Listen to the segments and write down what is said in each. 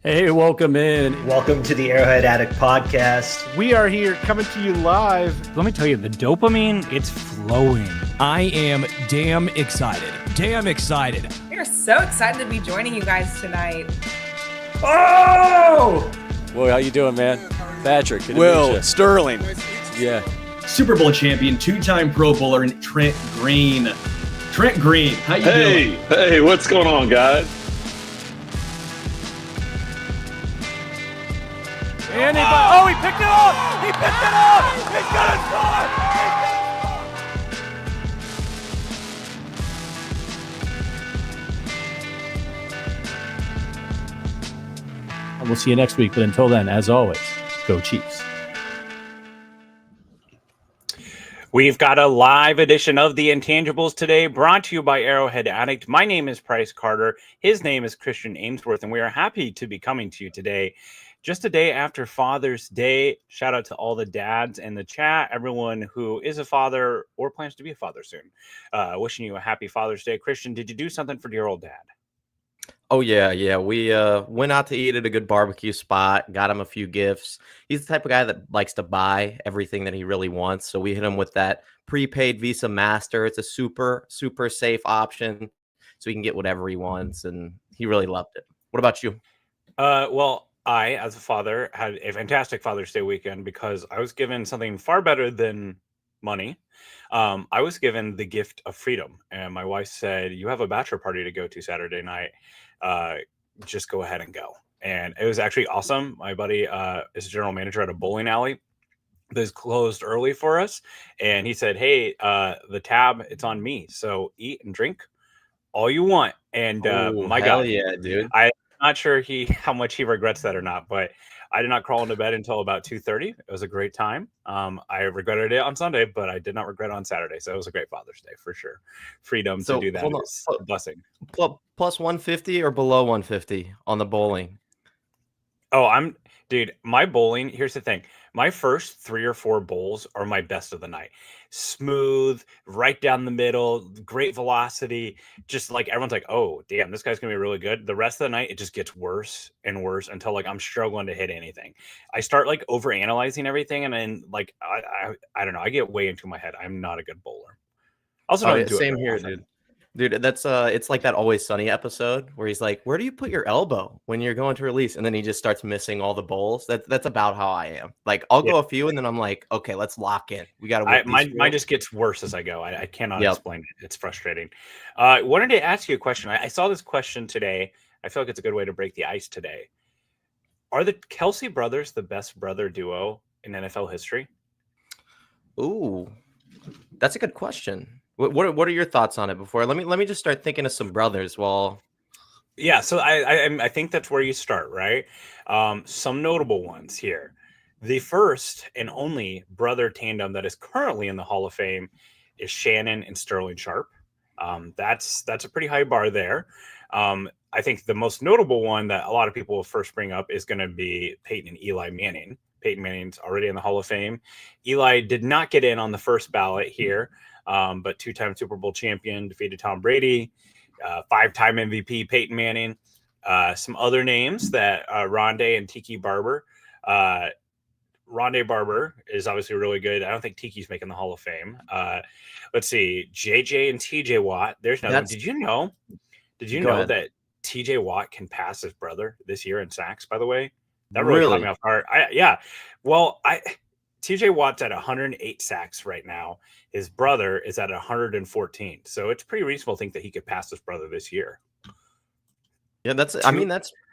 Hey, welcome in. Welcome to the Arrowhead Addict podcast. We are here coming to you live. Let me tell you, the dopamine, it's flowing. I am damn excited. Damn excited. We are so excited to be joining you guys tonight. Oh! Well, how you doing, man? Patrick. Will Sterling. Yeah. Super Bowl champion, two-time Pro Bowler, and Trent Green. Trent Green, how you doing? Hey, what's going on, guys? And he picked it up! He picked it up! He's gonna score! And we'll see you next week, but until then, as always, go Chiefs. We've got a live edition of the Intangibles today, brought to you by Arrowhead Addict. My name is Price Carter. His name is Christian Amesworth, and we are happy to be coming to you today. Just a day after Father's Day. Shout out to all the dads in the chat, everyone who is a father or plans to be a father soon. Wishing you a happy Father's Day. Christian, did you do something for your old dad? Oh, yeah. We went out to eat at a good barbecue spot, got him a few gifts. He's the type of guy that likes to buy everything that he really wants. So we hit him with that prepaid Visa Master. It's a super, super safe option. So he can get whatever he wants. And he really loved it. What about you? Well, I, as a father, had a fantastic Father's Day weekend because I was given something far better than money. I was given the gift of freedom. And my wife said, you have a bachelor party to go to Saturday night. Just go ahead and go. And it was actually awesome. My buddy is a general manager at a bowling alley that is closed early for us. And he said, hey, the tab, it's on me. So eat and drink all you want. And my God, yeah, dude. I'm not sure how much he regrets that or not, but I did not crawl into bed until about 2:30. It was a great time. I regretted it on Sunday, but I did not regret on Saturday. So it was a great Father's Day for sure. Freedom to do that is a blessing. Plus 150 or below 150 on the bowling? Oh, dude, my bowling, here's the thing. My first 3 or 4 bowls are my best of the night. Smooth, right down the middle, great velocity. Just like everyone's like, oh, damn, this guy's going to be really good. The rest of the night, it just gets worse and worse until like I'm struggling to hit anything. I start like overanalyzing everything. And then like, I don't know. I get way into my head. I'm not a good bowler. Also, Same here, dude. Dude, that's it's like that Always Sunny episode where he's like, where do you put your elbow when you're going to release? And then he just starts missing all the bowls. That's about how I am. Like I'll go a few and then I'm like, okay, let's lock in. We got to mine just gets worse as I go. I cannot explain it. It's frustrating. I wanted to ask you a question. I saw this question today. I feel like it's a good way to break the ice today. Are the Kelsey brothers the best brother duo in NFL history? Ooh, that's a good question. What are your thoughts on it before? Let me just start thinking of some brothers. Yeah, so I think that's where you start, right? Some notable ones here. The first and only brother tandem that is currently in the Hall of Fame is Shannon and Sterling Sharp. That's a pretty high bar there. I think the most notable one that a lot of people will first bring up is going to be Peyton and Eli Manning. Peyton Manning's already in the Hall of Fame. Eli did not get in on the first ballot here. But 2-time Super Bowl champion, defeated Tom Brady, 5-time MVP Peyton Manning. Some other names that Rondé and Tiki Barber. Rondé Barber is obviously really good. I don't think Tiki's making the Hall of Fame. Let's see, JJ and TJ Watt. There's another one. Did you know that TJ Watt can pass his brother this year in sacks, by the way? That really caught me off guard. TJ Watt's at 108 sacks right now. His brother is at 114. So it's pretty reasonable to think that he could pass his brother this year. Yeah, that's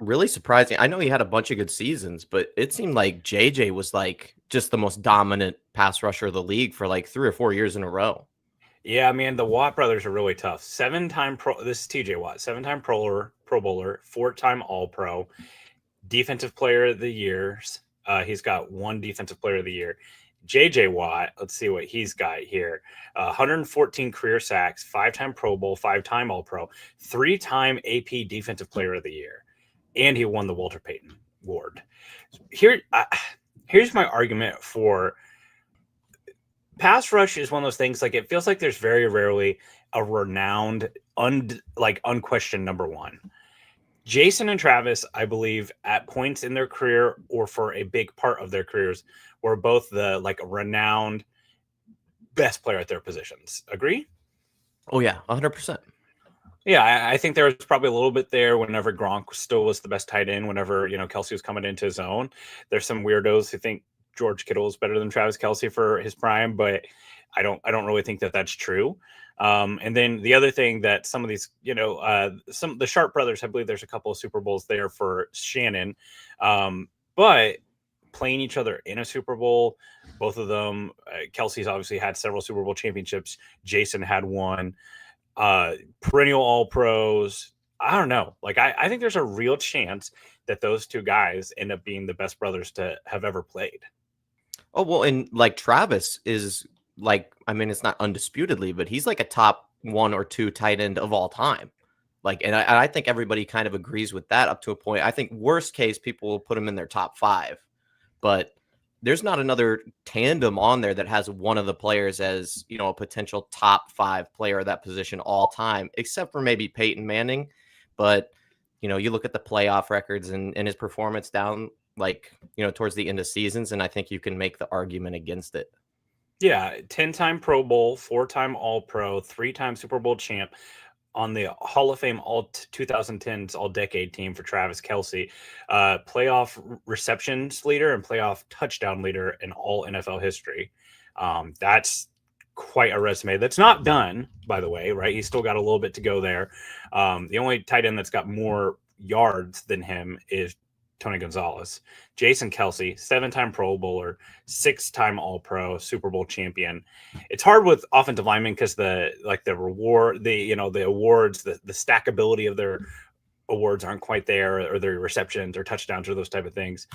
really surprising. I know he had a bunch of good seasons, but it seemed like JJ was like just the most dominant pass rusher of the league for like 3 or 4 years in a row. Yeah, man, the Watt brothers are really tough. This is TJ Watt, 7-time Pro Bowler, 4-time All-Pro, Defensive Player of the Year. He's got 1 Defensive Player of the Year. JJ Watt, let's see what he's got here. 114 career sacks, 5-time Pro Bowl, 5-time All-Pro, 3-time AP Defensive Player of the Year, and he won the Walter Payton Award. Here's my argument for pass rush is one of those things, like it feels like there's very rarely a renowned, unquestioned number one. Jason and Travis, I believe, at points in their career or for a big part of their careers, were both the like renowned best player at their positions. Agree? Oh yeah, 100%. Yeah, I think there was probably a little bit there whenever Gronk still was the best tight end. Whenever Kelsey was coming into his own, there's some weirdos who think George Kittle is better than Travis Kelsey for his prime, but I don't really think that that's true. And then the other thing that some of these, some of the Sharp brothers, I believe there's a couple of Super Bowls there for Shannon, but playing each other in a Super Bowl, both of them, Kelsey's obviously had several Super Bowl championships. Jason had one. Perennial all pros. I don't know. Like, I think there's a real chance that those two guys end up being the best brothers to have ever played. Oh, well, and like Travis is like, I mean, it's not undisputedly, but he's like a top 1 or 2 tight end of all time. Like, and I think everybody kind of agrees with that up to a point. I think worst case, people will put him in their top 5, but there's not another tandem on there that has one of the players as, a potential top 5 player of that position all time, except for maybe Peyton Manning. But, you look at the playoff records and his performance down, like, towards the end of seasons, and I think you can make the argument against it. Yeah, 10-time Pro Bowl, 4-time All-Pro, 3-time Super Bowl champ, on the Hall of Fame all 2010s all-decade team for Travis Kelsey, playoff receptions leader and playoff touchdown leader in all NFL history. That's quite a resume. That's not done, by the way, right? He's still got a little bit to go there. The only tight end that's got more yards than him is Tony Gonzalez. Jason Kelsey, 7-time Pro Bowler, 6-time All-Pro, Super Bowl champion. It's hard with offensive linemen because the reward, the awards, the stackability of their awards aren't quite there, or their receptions or touchdowns or those type of things.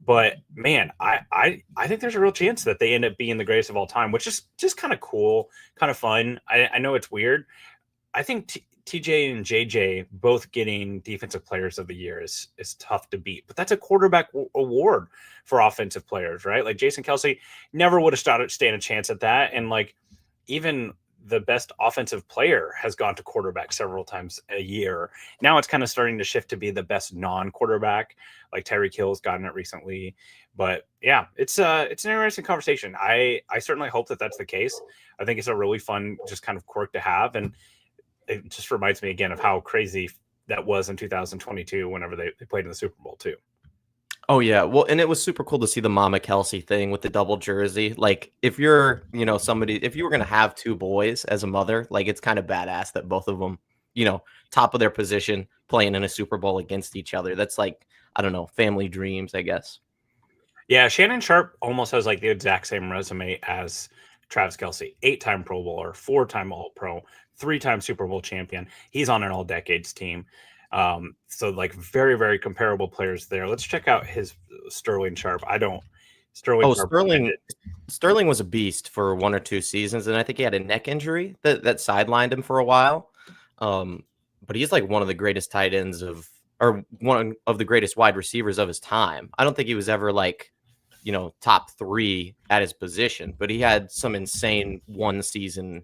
But man, I think there's a real chance that they end up being the greatest of all time, which is just kind of cool, kind of fun. I know it's weird. I think TJ and JJ both getting defensive players of the year is tough to beat, but that's a quarterback award for offensive players, right? Like Jason Kelsey never would have stand a chance at that. And like, even the best offensive player has gone to quarterback several times a year. Now it's kind of starting to shift to be the best non-quarterback, like Tyreek Hill's gotten it recently. But yeah, it's an interesting conversation. I certainly hope that that's the case. I think it's a really fun, just kind of quirk to have. And it just reminds me again of how crazy that was in 2022 whenever they played in the Super Bowl too. Oh yeah. Well, and it was super cool to see the Mama Kelsey thing with the double jersey. Like, if you're, if you were going to have 2 boys as a mother, like, it's kind of badass that both of them, top of their position, playing in a Super Bowl against each other. That's like, I don't know, family dreams, I guess. Yeah. Shannon Sharp almost has like the exact same resume as Travis Kelsey, 8-time Pro Bowler, 4-time All-Pro, 3-time Super Bowl champion. He's on an all decades team. So like very, very comparable players there. Let's check out his Sterling Sharp. Sterling was a beast for 1 or 2 seasons, and I think he had a neck injury that sidelined him for a while. But he's like one of the greatest tight ends or one of the greatest wide receivers of his time. I don't think he was ever like, top 3 at his position, but he had some insane one season,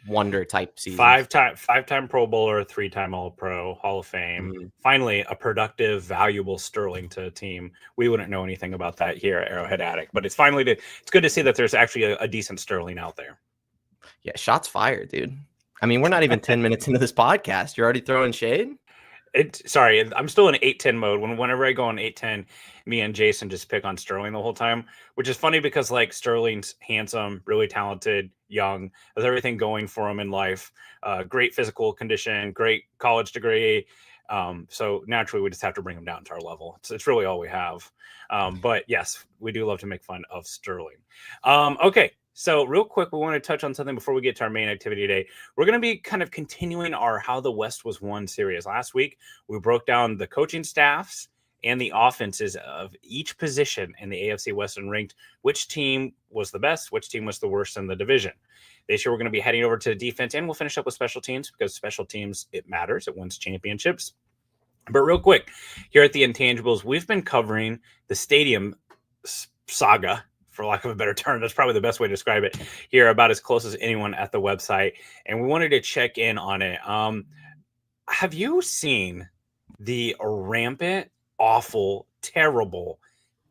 wonder type season. 5-time Pro Bowler, 3-time All-Pro, Hall of Fame. Mm-hmm. Finally, a productive, valuable Sterling to a team. We wouldn't know anything about that here at Arrowhead Addict, but it's good to see that there's actually a decent Sterling out there. Yeah, shots fired, dude. I mean, we're not even 10 minutes into this podcast. You're already throwing shade? Sorry, I'm still in 8-10 mode. Whenever I go on 8-10, me and Jason just pick on Sterling the whole time, which is funny because like Sterling's handsome, really talented, young, has everything going for him in life. Great physical condition, great college degree. So naturally, we just have to bring him down to our level. It's really all we have. But yes, we do love to make fun of Sterling. Okay. So real quick, we want to touch on something before we get to our main activity today. We're going to be kind of continuing our How the West Was Won series. Last week, we broke down the coaching staffs and the offenses of each position in the AFC West and ranked which team was the best, which team was the worst in the division. This year, we're going to be heading over to defense, and we'll finish up with special teams because special teams, it matters. It wins championships. But real quick, here at the Intangibles, we've been covering the stadium saga, for lack of a better term. That's probably the best way to describe it here, about as close as anyone at the website. And we wanted to check in on it. Have you seen the rampant, awful, terrible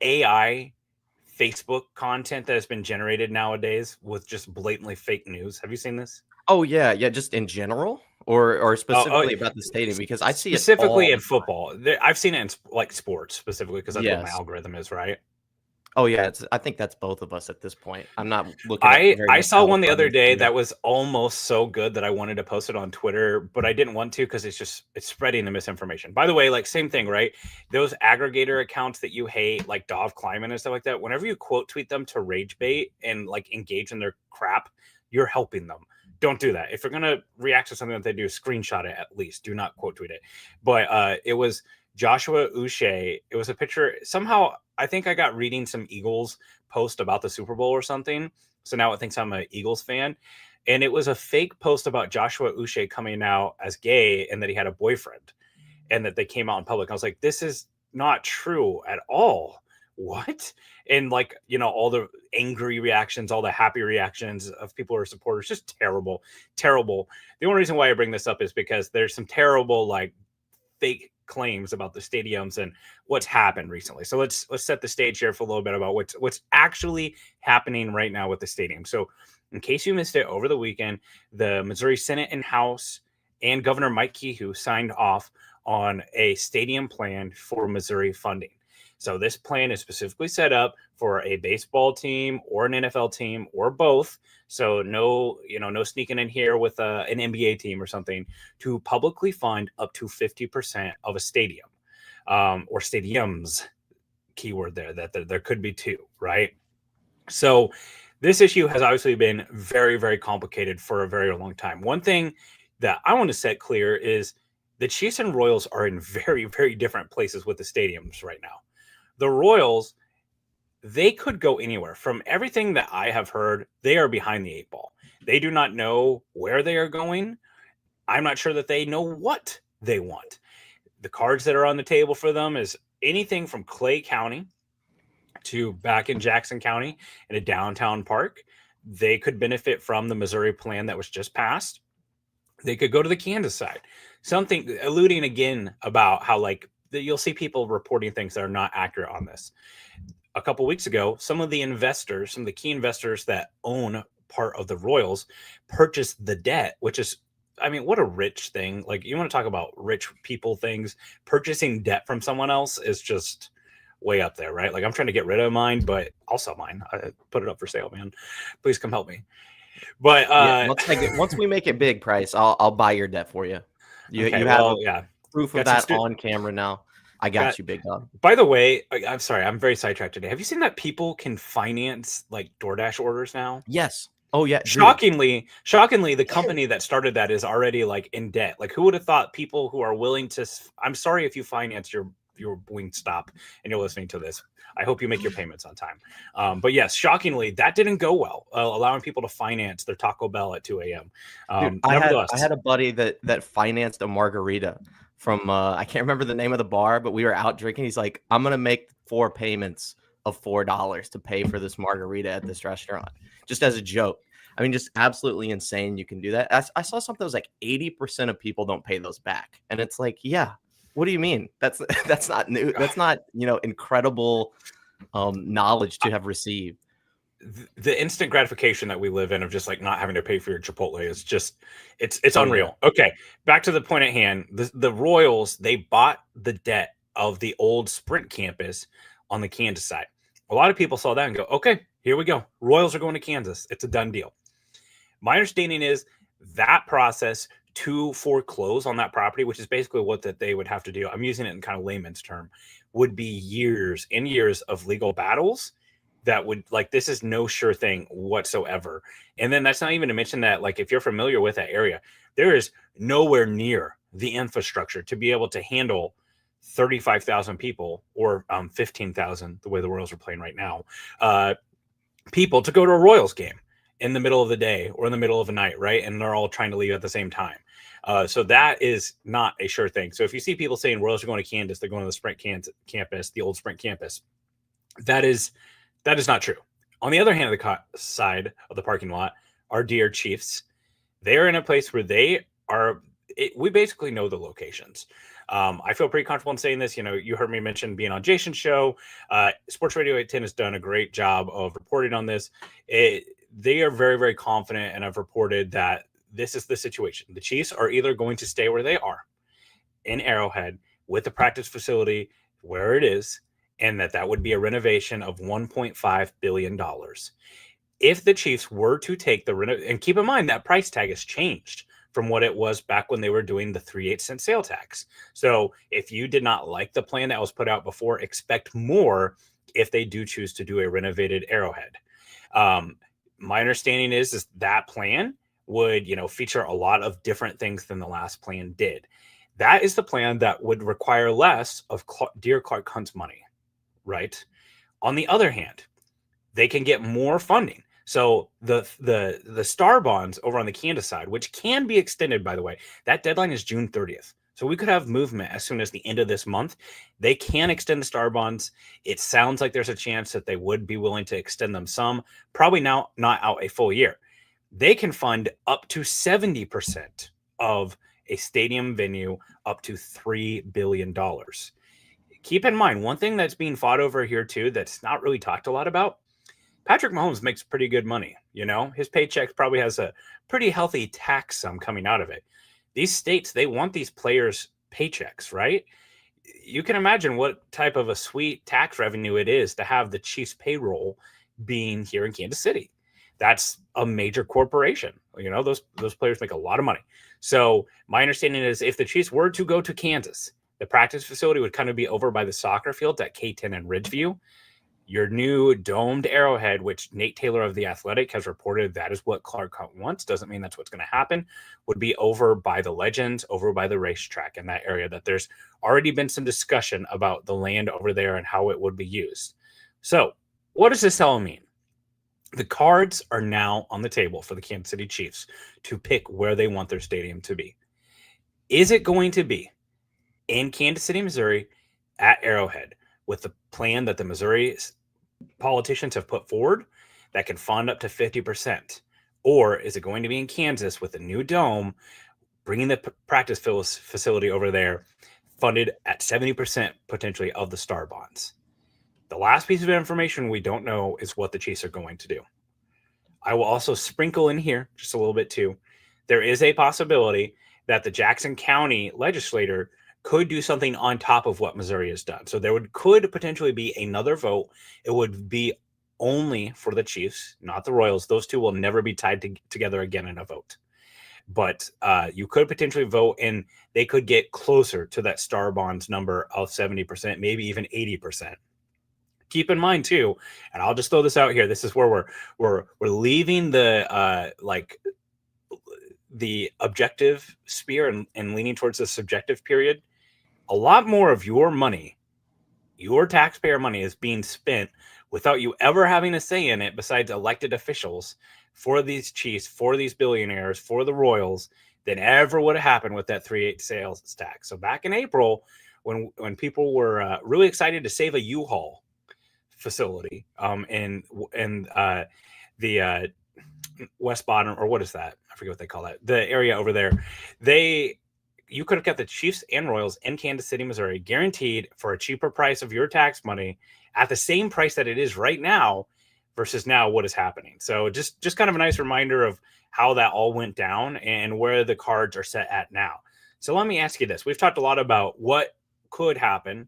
AI Facebook content that has been generated nowadays with just blatantly fake news. Have you seen this? Oh yeah, just in general, or specifically about the stadium, because I see it specifically all in the time. football. I've seen it in like sports specifically because that's what my Yes. algorithm is, right? Oh yeah, I think that's both of us at this point. I'm not looking at very I much saw one the California other day stuff. that was almost so good that I wanted to post it on Twitter, but I didn't want to because it's spreading the misinformation. By the way, like same thing, right? Those aggregator accounts that you hate, like Dov Kleiman and stuff like that, whenever you quote tweet them to rage bait and like engage in their crap, you're helping them. Don't do that. If you're gonna react to something that they do, screenshot it at least. Do not quote tweet it. But it was Joshua Uche. It was a picture. Somehow I think I got reading some Eagles post about the Super Bowl or something. So now it thinks I'm an Eagles fan. And it was a fake post about Joshua Uche coming out as gay and that he had a boyfriend and that they came out in public. I was like, this is not true at all. What? And like, all the angry reactions, all the happy reactions of people who are supporters, just terrible, terrible. The only reason why I bring this up is because there's some terrible, like, fake claims about the stadiums and what's happened recently. So let's set the stage here for a little bit about what's actually happening right now with the stadium. So in case you missed it, over the weekend, the Missouri Senate and House and Governor Mike Kehoe signed off on a stadium plan for Missouri funding. So this plan is specifically set up for a baseball team or an NFL team or both. So no sneaking in here with an NBA team or something, to publicly fund up to 50% of a stadium, or stadiums, keyword there, that there could be two, right? So this issue has obviously been very, very complicated for a very long time. One thing that I want to set clear is the Chiefs and Royals are in very, very different places with the stadiums right now. The Royals, they could go anywhere. From everything that I have heard, they are behind the eight ball. They do not know where they are going. I'm not sure that they know what they want. The cards that are on the table for them is anything from Clay County to back in Jackson County in a downtown park. They could benefit from the Missouri plan that was just passed. They could go to the Kansas side. Something alluding again about how, like, you'll see people reporting things that are not accurate on this. A couple weeks ago, some of the key investors that own part of the Royals purchased the debt, which is, I mean, what a rich thing. Like, you want to talk about rich people things. Purchasing debt from someone else is just way up there, right? Like, I'm trying to get rid of mine, but I'll sell mine. I put it up for sale, man. Please come help me. But once we make it big, Price, I'll buy your debt for you. You have proof of that on camera now. I got you, big dog. By the way, I'm sorry, I'm very sidetracked today. Have you seen that people can finance like DoorDash orders now? Yes. Oh yeah. Shockingly, the company that started that is already like in debt. Like, who would have thought people who are willing to? I'm sorry if you finance your Wingstop and you're listening to this. I hope you make your payments on time. But yes, shockingly, that didn't go well. Allowing people to finance their Taco Bell at 2 a.m. I had a buddy that financed a margarita from I can't remember the name of the bar, but we were out drinking. He's like, I'm gonna make 4 payments of $4 to pay for this margarita at this restaurant, just as a joke. I mean, just absolutely insane. You can do that. I saw something that was like 80% of people don't pay those back, and it's like, yeah. What do you mean? That's not new. That's not, incredible knowledge to have received. The instant gratification that we live in of just like not having to pay for your Chipotle is just, it's unreal. Okay, back to the point at hand. The Royals, they bought the debt of the old Sprint campus on the Kansas side. A lot of people saw that and go, okay, here we go. Royals are going to Kansas. It's a done deal. My understanding is that process to foreclose on that property, which is basically what that they would have to do, I'm using it in kind of layman's term, would be years and years of legal battles that would, like, this is no sure thing whatsoever. And then that's not even to mention that, like, if you're familiar with that area, there is nowhere near the infrastructure to be able to handle 35,000 people or 15,000, the way the Royals are playing right now, people to go to a Royals game in the middle of the day or in the middle of the night, right? And they're all trying to leave at the same time. So that is not a sure thing. So if you see people saying Royals are going to Kansas, they're going to the Sprint campus, the old Sprint campus, that is not true. On the other hand of the side of the parking lot, our dear Chiefs, they are in a place where they are we basically know the locations. I feel pretty comfortable in saying this. You heard me mention being on Jason's show. Sports Radio 810 has done a great job of reporting on this. They are very, very confident and have reported that this is the situation. The Chiefs are either going to stay where they are in Arrowhead with the practice facility where it is, and that would be a renovation of $1.5 billion. If the Chiefs were to take and keep in mind that price tag has changed from what it was back when they were doing the 3/8 sale tax. So if you did not like the plan that was put out before, expect more if they do choose to do a renovated Arrowhead. My understanding is that plan would, feature a lot of different things than the last plan did. That is the plan that would require less of Dear Clark Hunt's money, right? On the other hand, they can get more funding. So the Star bonds over on the Kansas side, which can be extended, by the way, that deadline is June 30th. So we could have movement as soon as the end of this month. They can extend the Star bonds. It sounds like there's a chance that they would be willing to extend them some, probably now not out a full year. They can fund up to 70% of a stadium venue, up to $3 billion. Keep in mind, one thing that's being fought over here too, that's not really talked a lot about, Patrick Mahomes makes pretty good money. His paycheck probably has a pretty healthy tax sum coming out of it. These states, they want these players' paychecks, right? You can imagine what type of a sweet tax revenue it is to have the Chiefs payroll being here in Kansas City. That's a major corporation. Those players make a lot of money. So my understanding is if the Chiefs were to go to Kansas, the practice facility would kind of be over by the soccer fields at K10 and Ridgeview. Your new domed Arrowhead, which Nate Taylor of The Athletic has reported that is what Clark Hunt wants, doesn't mean that's what's going to happen, would be over by the Legends, over by the racetrack in that area, that there's already been some discussion about the land over there and how it would be used. So what does this all mean? The cards are now on the table for the Kansas City Chiefs to pick where they want their stadium to be. Is it going to be in Kansas City, Missouri, at Arrowhead, with the plan that the Missouri politicians have put forward that can fund up to 50%? Or is it going to be in Kansas with a new dome, bringing the practice facility over there, funded at 70% potentially of the Star bonds? The last piece of information we don't know is what the Chiefs are going to do. I will also sprinkle in here just a little bit too. There is a possibility that the Jackson County legislator could do something on top of what Missouri has done. So there could potentially be another vote. It would be only for the Chiefs, not the Royals. Those two will never be tied together again in a vote. But you could potentially vote, and they could get closer to that Star bonds number of 70%, maybe even 80%. Keep in mind too, and I'll just throw this out here. This is where we're leaving the the objective sphere and leaning towards the subjective period. A lot more of your money, your taxpayer money, is being spent without you ever having a say in it, besides elected officials, for these Chiefs, for these billionaires, for the Royals, than ever would have happened with that 3/8 sales tax. So back in April, when people were really excited to save a U-Haul facility in the West Bottom, or what is that? I forget what they call that. The area over there, you could have kept the Chiefs and Royals in Kansas City, Missouri, guaranteed for a cheaper price of your tax money at the same price that it is right now versus now what is happening. So just kind of a nice reminder of how that all went down and where the cards are set at now. So let me ask you this. We've talked a lot about what could happen.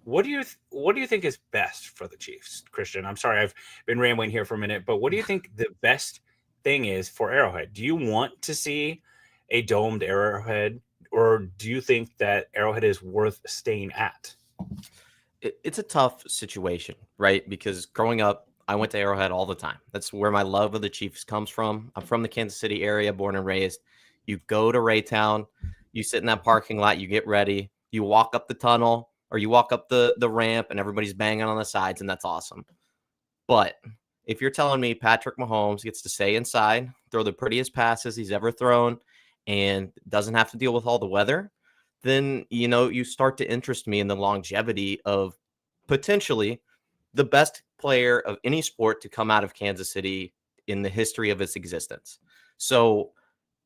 What do you think is best for the Chiefs, Christian? I'm sorry, I've been rambling here for a minute, but what do you think the best thing is for Arrowhead? Do you want to see a domed Arrowhead, or do you think that Arrowhead is worth staying at? It's a tough situation, right? Because growing up, I went to Arrowhead all the time. That's where my love of the Chiefs comes from. I'm from the Kansas City area, born and raised. You go to Raytown, you sit in that parking lot, you get ready, you walk up the tunnel, or you walk up the ramp, and everybody's banging on the sides, and that's awesome. But if you're telling me Patrick Mahomes gets to stay inside, throw the prettiest passes he's ever thrown, and doesn't have to deal with all the weather, then, you start to interest me in the longevity of potentially the best player of any sport to come out of Kansas City in the history of its existence. So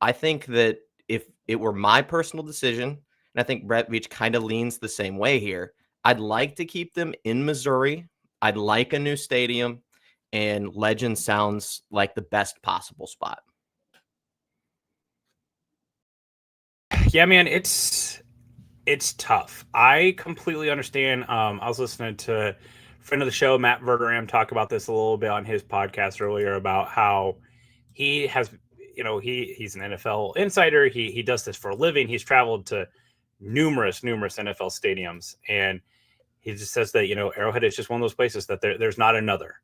I think that if it were my personal decision, and I think Brett Veach kind of leans the same way here, I'd like to keep them in Missouri. I'd like a new stadium, and Legend sounds like the best possible spot. Yeah, man, it's tough. I completely understand. I was listening to a friend of the show, Matt Verderam, talk about this a little bit on his podcast earlier about how he has, he's an NFL insider. He does this for a living. He's traveled to numerous NFL stadiums, and he just says that Arrowhead is just one of those places that there's not another.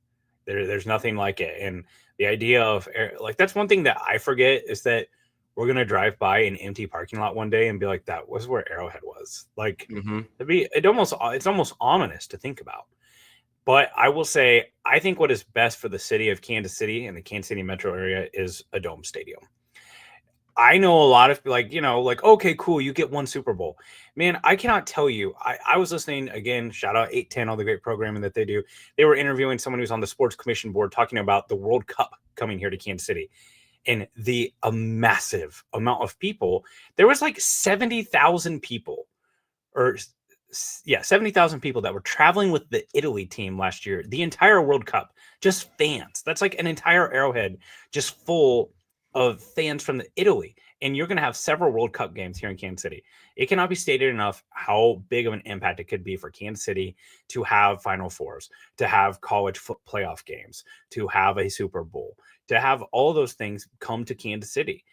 There's nothing like it. And the idea of that's one thing that I forget is that we're going to drive by an empty parking lot one day and be like, that was where Arrowhead was. Like, it's almost ominous to think about. But I will say, I think what is best for the city of Kansas City and the Kansas City metro area is a dome stadium. I know a lot of okay, cool, you get one Super Bowl. Man, I cannot tell you. I was listening again, shout out 810, all the great programming that they do. They were interviewing someone who's on the sports commission board talking about the World Cup coming here to Kansas City. And a massive amount of people. There was like 70,000 people, 70,000 people that were traveling with the Italy team last year. The entire World Cup, just fans. That's like an entire Arrowhead just full of fans from Italy. And you're going to have several World Cup games here in Kansas City. It cannot be stated enough how big of an impact it could be for Kansas City to have Final Fours, to have college playoff games, to have a Super Bowl, to have all those things come to Kansas City.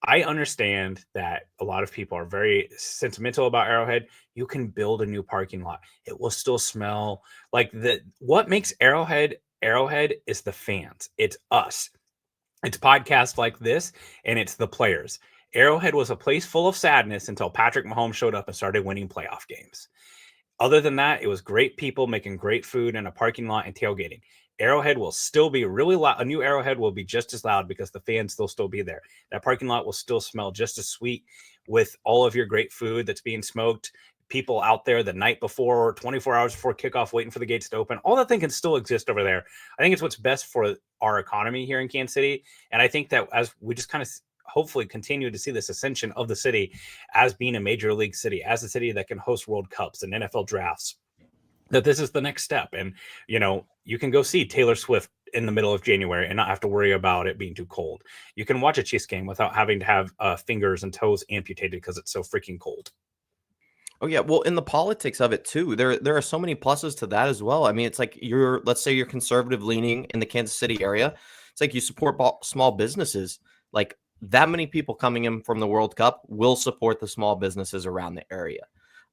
I understand that a lot of people are very sentimental about Arrowhead. You can build a new parking lot. It will still smell like what makes Arrowhead is the fans. It's us. It's podcasts like this, and it's the players. Arrowhead was a place full of sadness until Patrick Mahomes showed up and started winning playoff games. Other than that, it was great people making great food in a parking lot and tailgating. Arrowhead will still be really loud. A new Arrowhead will be just as loud because the fans will still be there. That parking lot will still smell just as sweet with all of your great food that's being smoked. People out there the night before or 24 hours before kickoff waiting for the gates to open. All that thing can still exist over there. I think it's what's best for our economy here in Kansas City. And I think that as we just kind of hopefully continue to see this ascension of the city as being a major league city, as a city that can host World Cups and NFL drafts, that this is the next step. And, you can go see Taylor Swift in the middle of January and not have to worry about it being too cold. You can watch a Chiefs game without having to have fingers and toes amputated because it's so freaking cold. Oh yeah, well, in the politics of it too, there are so many pluses to that as well. I mean, it's like let's say you're conservative leaning in the Kansas City area. It's like you support small businesses. Like that many people coming in from the World Cup will support the small businesses around the area.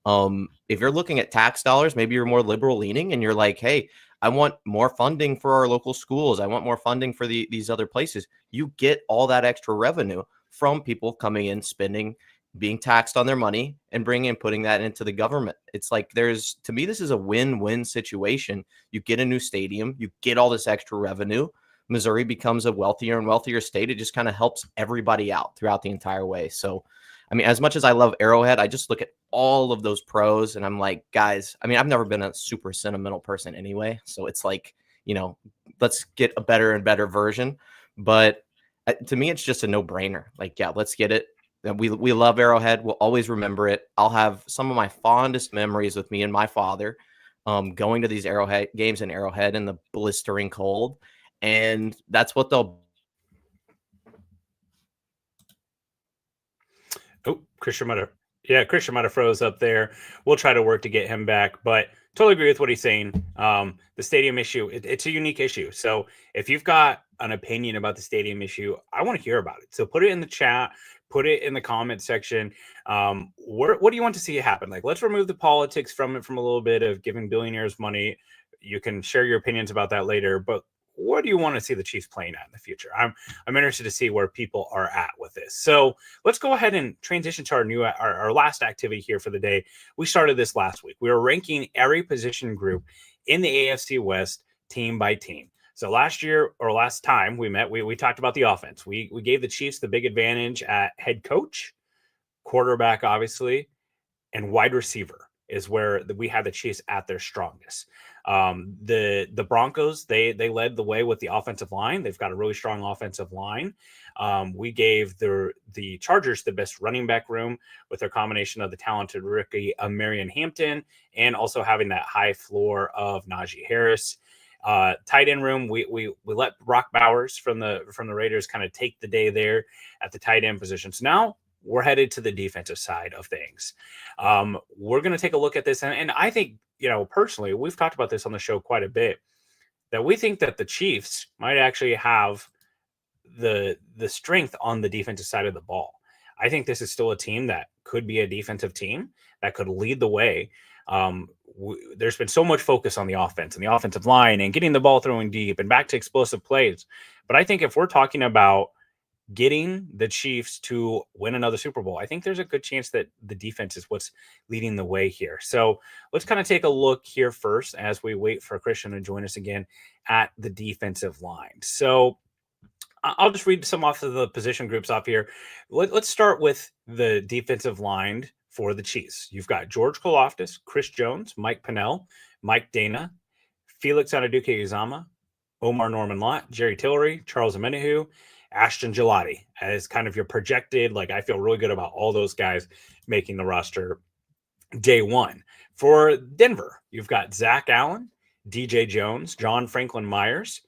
If you're looking at tax dollars, maybe you're more liberal leaning and you're like, hey, I want more funding for our local schools. I want more funding for these other places. You get all that extra revenue from people coming in, spending, being taxed on their money and putting that into the government. It's like to me, this is a win-win situation. You get a new stadium, you get all this extra revenue. Missouri becomes a wealthier and wealthier state. It just kind of helps everybody out throughout the entire way. So, I mean, as much as I love Arrowhead, I just look at all of those pros and I'm like, guys, I mean, I've never been a super sentimental person anyway. So it's like, let's get a better and better version. But to me, it's just a no-brainer. Like, yeah, let's get it. We love Arrowhead. We'll always remember it. I'll have some of my fondest memories with me and my father going to these Arrowhead games in Arrowhead in the blistering cold. And that's what they'll. Oh, Christian might have froze up there. We'll try to work to get him back, but totally agree with what he's saying. The stadium issue, it's a unique issue. So if you've got an opinion about the stadium issue, I want to hear about it. So put it in the chat, put it in the comment section. What do you want to see happen? Like, let's remove the politics from it, from a little bit of giving billionaires money. You can share your opinions about that later, but what do you want to see the Chiefs playing at in the future? I'm interested to see where people are at with this. So let's go ahead and transition to our last activity here for the day. We started this last week. We were ranking every position group in the AFC West team by team. So last time we met, we talked about the offense. We gave the Chiefs the big advantage at head coach, quarterback, obviously, and wide receiver is where we had the Chiefs at their strongest. The Broncos, they led the way with the offensive line. They've got a really strong offensive line. We gave the Chargers the best running back room with their combination of the talented rookie Marion Hampton and also having that high floor of Najee Harris. Tight end room, we let Brock Bowers from the Raiders kind of take the day there at the tight end position. So now we're headed to the defensive side of things. We're going to take a look at this, and I think, personally, we've talked about this on the show quite a bit, that we think that the Chiefs might actually have the strength on the defensive side of the ball. I think this is still a team that could be a defensive team that could lead the way. There's been so much focus on the offense and the offensive line and getting the ball throwing deep and back to explosive plays. But I think if we're talking about getting the Chiefs to win another Super Bowl, I think there's a good chance that the defense is what's leading the way here. So let's kind of take a look here first as we wait for Christian to join us again at the defensive line. So I'll just read some off of the position groups off here. Let's start with the defensive line for the Chiefs. You've got George Karlaftis, Chris Jones, Mike Pennell, Mike Dana, Felix Anudike-Uzomah, Omar Norman-Lott, Jerry Tillery, Charles Omenihu, Ashton Gelati as kind of your projected. I feel really good about all those guys making the roster day one. For Denver, you've got Zach Allen, DJ Jones, John Franklin Myers,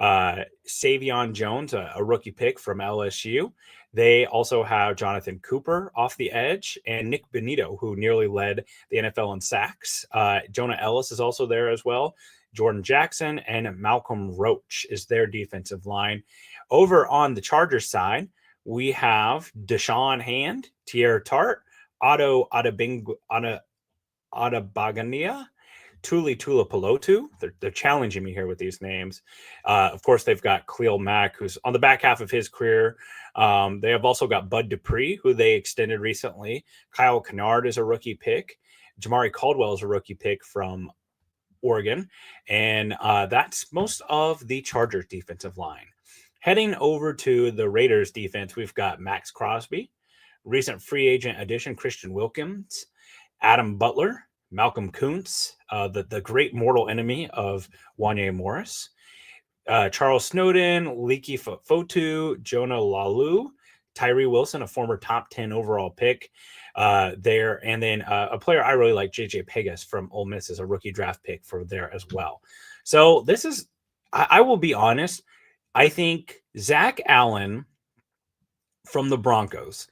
Savion Jones, a rookie pick from LSU. They also have Jonathan Cooper off the edge and Nick Benito, who nearly led the NFL in sacks. Jonah Ellis is also there as well. Jordan Jackson and Malcolm Roach is their defensive line. Over on the Chargers side, we have Deshaun Hand, Tierra Tart, Otto Adebagania, Tuli Tuipulotu. They're challenging me here with these names. Of course, they've got Khalil Mack, who's on the back half of his career. They have also got Bud Dupree, who they extended recently. Kyle Kennard is a rookie pick. Jamari Caldwell is a rookie pick from Oregon. And that's most of the Chargers defensive line. Heading over to the Raiders defense, we've got Max Crosby, recent free agent addition Christian Wilkins, Adam Butler, Malcolm Kuntz, the great mortal enemy of Wanye Morris, Charles Snowden, Leaky Fotu, Jonah Lalu, Tyree Wilson, a former top 10 overall pick there. And then a player I really like, JJ Pegas from Ole Miss, is a rookie draft pick for there as well. So this is, I will be honest, I think Zach Allen from the Broncos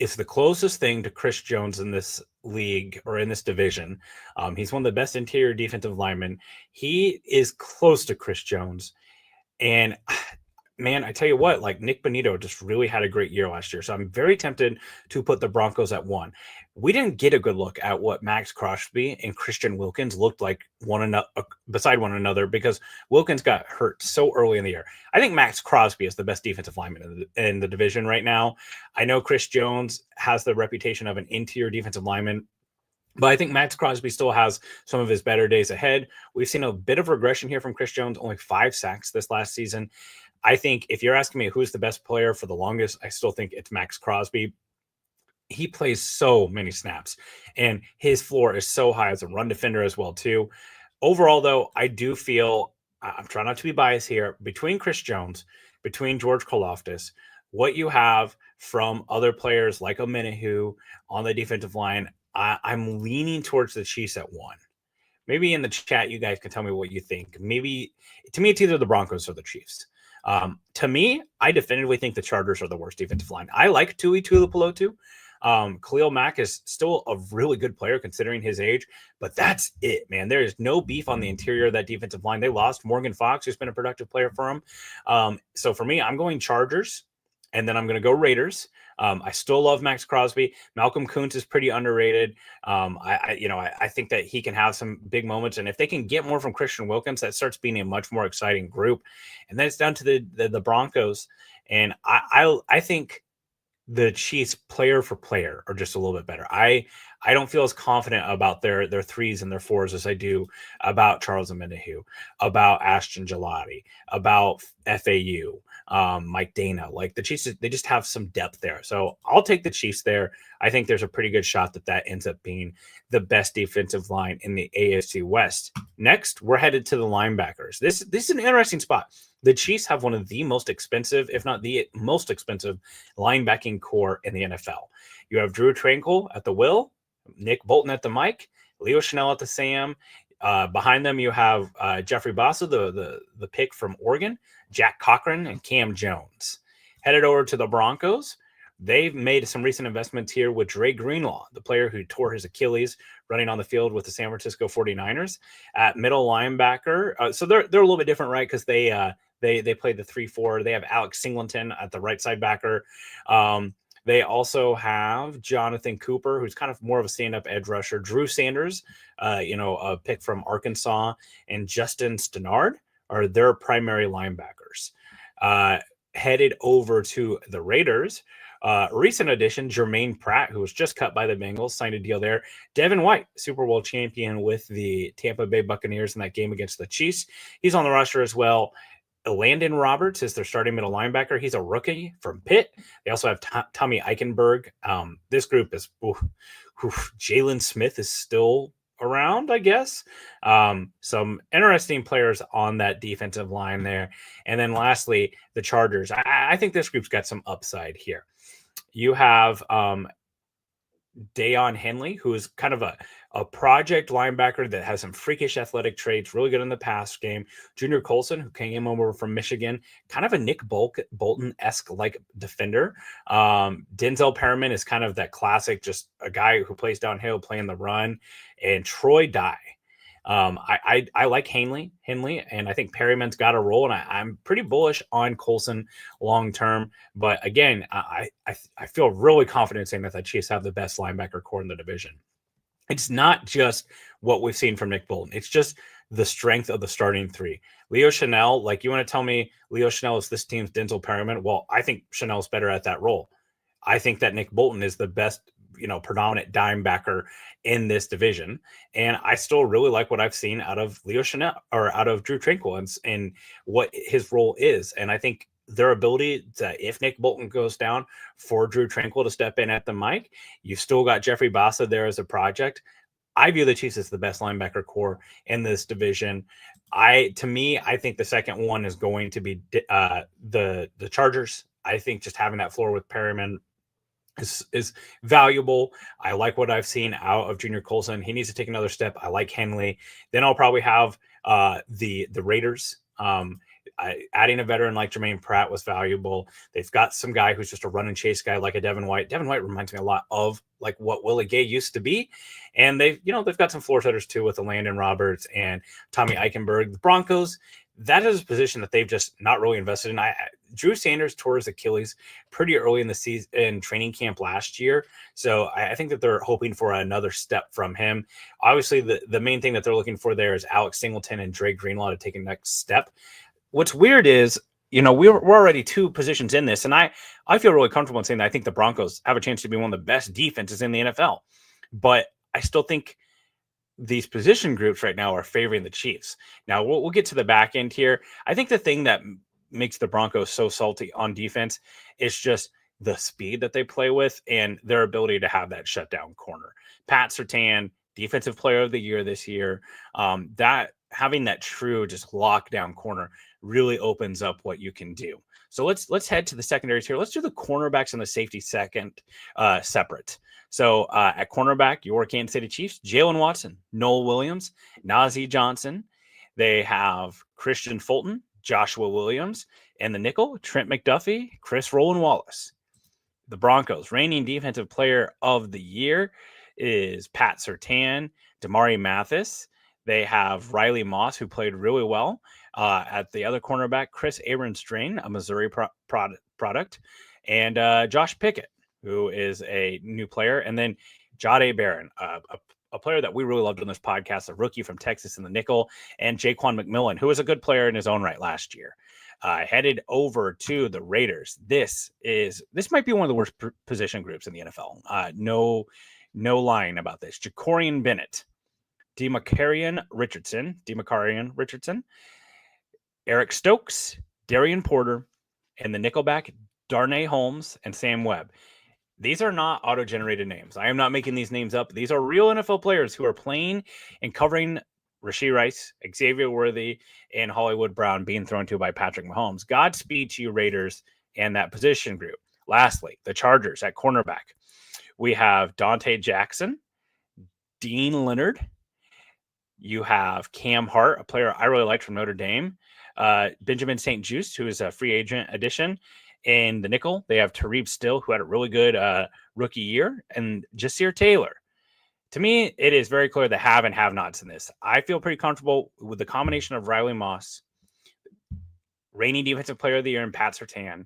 is the closest thing to Chris Jones in this league or in this division. He's one of the best interior defensive linemen. He is close to Chris Jones. And man, I tell you what, Nick Benito just really had a great year last year. So I'm very tempted to put the Broncos at 1. We didn't get a good look at what Max Crosby and Christian Wilkins looked like beside one another because Wilkins got hurt so early in the year. I think Max Crosby is the best defensive lineman in the division right now. I know Chris Jones has the reputation of an interior defensive lineman, but I think Max Crosby still has some of his better days ahead. We've seen a bit of regression here from Chris Jones, only 5 sacks this last season. I think if you're asking me who's the best player for the longest, I still think it's Max Crosby. He plays so many snaps, and his floor is so high as a run defender as well, too. Overall, though, I do feel, I'm trying not to be biased here, between Chris Jones, between George Karlaftis, what you have from other players like Omenihu on the defensive line, I'm leaning towards the Chiefs at 1. Maybe in the chat, you guys can tell me what you think. Maybe, to me, it's either the Broncos or the Chiefs. To me, I definitively think the Chargers are the worst defensive line. I like Tuli Tuipulotu. Khalil Mack is still a really good player considering his age, but that's it, man. There is no beef on the interior of that defensive line. They lost Morgan Fox, who's been a productive player for them. So for me, I'm going Chargers, and then I'm going to go Raiders. I still love Max Crosby. Malcolm Kuntz is pretty underrated. I think that he can have some big moments, and if they can get more from Christian Wilkins, that starts being a much more exciting group. And then it's down to the Broncos, and I think the Chiefs player for player are just a little bit better. I I don't feel as confident about their threes and their fours as I do about Charles Omenihu, about Ashton Gelati, about FAU, Mike Dana. Like the Chiefs, they just have some depth there. So I'll take the Chiefs there. I think there's a pretty good shot that ends up being the best defensive line in the AFC West. Next, we're headed to the linebackers. This is an interesting spot. The Chiefs have one of the most expensive, if not the most expensive, linebacking core in the NFL. You have Drew Tranquil at the will, Nick Bolton at the mic, Leo Chanel at the Sam. Behind them, you have Jeffrey Bassa, the pick from Oregon, Jack Cochran, and Cam Jones. Headed over to the Broncos. They've made some recent investments here with Dre Greenlaw, the player who tore his Achilles running on the field with the San Francisco 49ers at middle linebacker. So they're a little bit different, right? Because they play the 3-4. They have Alex Singleton at the right side backer. They also have Jonathan Cooper, who's kind of more of a stand-up edge rusher. Drew Sanders, a pick from Arkansas, and Justin Stennard are their primary linebackers. Headed over to the Raiders, recent addition, Jermaine Pratt, who was just cut by the Bengals, signed a deal there. Devin White, Super Bowl champion with the Tampa Bay Buccaneers in that game against the Chiefs. He's on the roster as well. Landon Roberts is their starting middle linebacker. He's a rookie from Pitt. They also have Tommy Eichenberg. This group is Jalen Smith is still around, I guess. Some interesting players on that defensive line there. And then lastly, the Chargers. I think this group's got some upside here. You have Dayon Henley, who is kind of a project linebacker that has some freakish athletic traits, really good in the pass game. Junior Colson, who came over from Michigan, kind of a Nick Bolton-esque like defender. Denzel Perriman is kind of that classic, just a guy who plays downhill, playing the run. And Troy Dye. I like Henley, and I think Perryman's got a role, and I'm pretty bullish on Colson long term. But again, I feel really confident saying that the Chiefs have the best linebacker core in the division. It's not just what we've seen from Nick Bolton. It's just the strength of the starting three. Leo Chanel, like you want to tell me Leo Chanel is this team's Denzel Perriman? Well, I think Chanel's better at that role. I think that Nick Bolton is the best, predominant dime backer in this division. And I still really like what I've seen out of Leo Chanel or out of Drew Tranquil and what his role is. And I think their ability to, if Nick Bolton goes down, for Drew Tranquil to step in at the mic, you've still got Jeffrey Bassa there as a project. I view the Chiefs as the best linebacker core in this division. I think the second one is going to be the Chargers. I think just having that floor with Perryman is valuable. I like what I've seen out of Junior Colson. He needs to take another step. I like Henley. Then I'll probably have the Raiders. Adding a veteran like Jermaine Pratt was valuable. They've got some guy who's just a run and chase guy like a Devin White. Devin White reminds me a lot of like what Willie Gay used to be. And they've got some floor setters too with the Landon Roberts and Tommy Eichenberg. The Broncos, that is a position that they've just not really invested in. Drew Sanders tore his Achilles pretty early in the season in training camp last year. So I think that they're hoping for another step from him. Obviously, the main thing that they're looking for there is Alex Singleton and Dre Greenlaw to take a next step. What's weird is, we're already two positions in this, and I feel really comfortable in saying that I think the Broncos have a chance to be one of the best defenses in the NFL. But I still think these position groups right now are favoring the Chiefs. Now, we'll get to the back end here. I think the thing that makes the Broncos so salty on defense is just the speed that they play with and their ability to have that shutdown corner. Pat Surtain, Defensive Player of the Year this year, that having that true just lockdown corner really opens up what you can do. So let's head to the secondaries here. Let's do the cornerbacks and the safety second separate. So at cornerback, your Kansas City Chiefs, Jalen Watson, Noel Williams, Najee Johnson. They have Christian Fulton, Joshua Williams, and the nickel, Trent McDuffie, Chris Roland Wallace. The Broncos, reigning Defensive Player of the Year is Pat Surtain, Damari Mathis. They have Riley Moss, who played really well at the other cornerback, Chris Abrams-Drain, a Missouri product, and Josh Pickett, who is a new player, and then Jahdae Barron, a player that we really loved on this podcast, a rookie from Texas in the nickel, and Jaquan McMillan, who was a good player in his own right last year. Headed over to the Raiders. This might be one of the worst position groups in the NFL. No No lying about this. Jacorian Bennett, Demarcarian Richardson, Eric Stokes, Darian Porter, and the nickelback Darnay Holmes and Sam Webb. These are not auto-generated names. I am not making these names up. These are real NFL players who are playing and covering Rashee Rice, Xavier Worthy, and Hollywood Brown being thrown to by Patrick Mahomes. Godspeed to you, Raiders, and that position group. Lastly, the Chargers at cornerback. We have Dante Jackson, Dean Leonard. You have Cam Hart, a player I really liked from Notre Dame. Benjamin St. Juste, who is a free agent addition. In the nickel, they have Tareeb Still, who had a really good rookie year, and Jasir Taylor. To me, it is very clear the have and have-nots in this. I feel pretty comfortable with the combination of Riley Moss, reigning defensive player of the year, and Pat Surtain.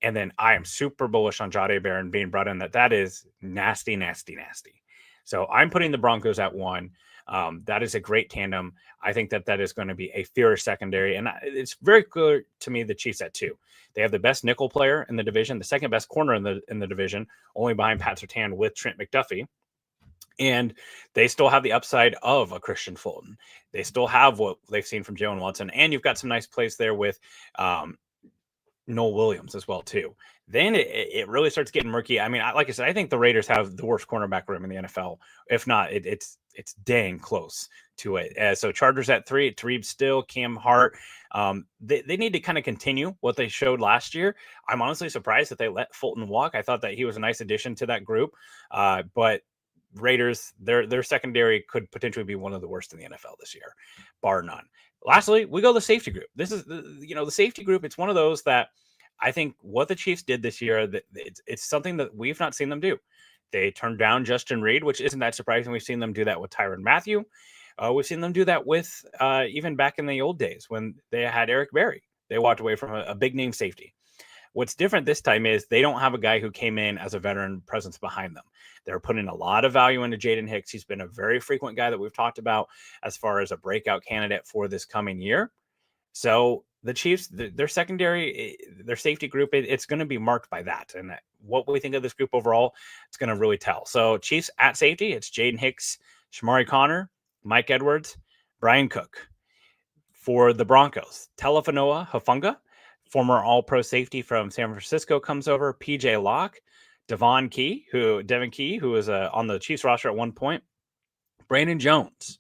And then I am super bullish on Jahdae Barron being brought in. That is nasty, nasty, nasty. So I'm putting the Broncos at 1. That is a great tandem. I think that is going to be a fierce secondary. And it's very clear to me the Chiefs at 2. They have the best nickel player in the division, the second best corner in the division, only behind Pat Surtain with Trent McDuffie. And they still have the upside of a Christian Fulton. They still have what they've seen from Jalen Watson. And you've got some nice plays there with Noel Williams as well, too. Then it really starts getting murky. I mean, like I said, I think the Raiders have the worst cornerback room in the NFL. If not, it's dang close to it. So Chargers at 3, Tareeb Still, Cam Hart. They need to kind of continue what they showed last year. I'm honestly surprised that they let Fulton walk. I thought that he was a nice addition to that group. But Raiders, their secondary could potentially be one of the worst in the NFL this year, bar none. Lastly, we go the safety group. This is the safety group. It's one of those that I think what the Chiefs did this year, that it's something that we've not seen them do. They turned down Justin Reed, which isn't that surprising. We've seen them do that with Tyrann Mathieu. We've seen them do that with even back in the old days when they had Eric Berry. They walked away from a big name safety. What's different this time is they don't have a guy who came in as a veteran presence behind them. They're putting a lot of value into Jaden Hicks. He's been a very frequent guy that we've talked about as far as a breakout candidate for this coming year. So the Chiefs, their secondary, their safety group, it's going to be marked by that. And what we think of this group overall, it's going to really tell. So Chiefs at safety, it's Jaden Hicks, Shamari Connor, Mike Edwards, Brian Cook. For the Broncos, Telefanoa Hufanga, former All-Pro safety from San Francisco, comes over. PJ Locke, Devon Key, who was on the Chiefs roster at one point. Brandon Jones,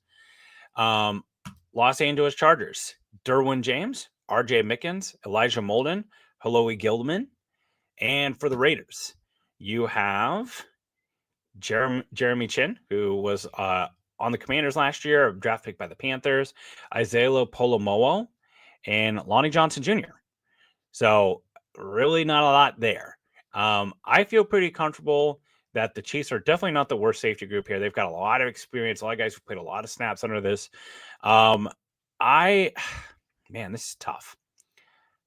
Los Angeles Chargers, Derwin James, RJ Mickens, Elijah Molden, Haloi Gilman. And for the Raiders, you have Jeremy Chin, who was on the Commanders last year, a draft pick by the Panthers, Isaiah Polomowo, and Lonnie Johnson Jr. So really not a lot there. I feel pretty comfortable that the Chiefs are definitely not the worst safety group here. They've got a lot of experience, a lot of guys who played a lot of snaps under this. This is tough.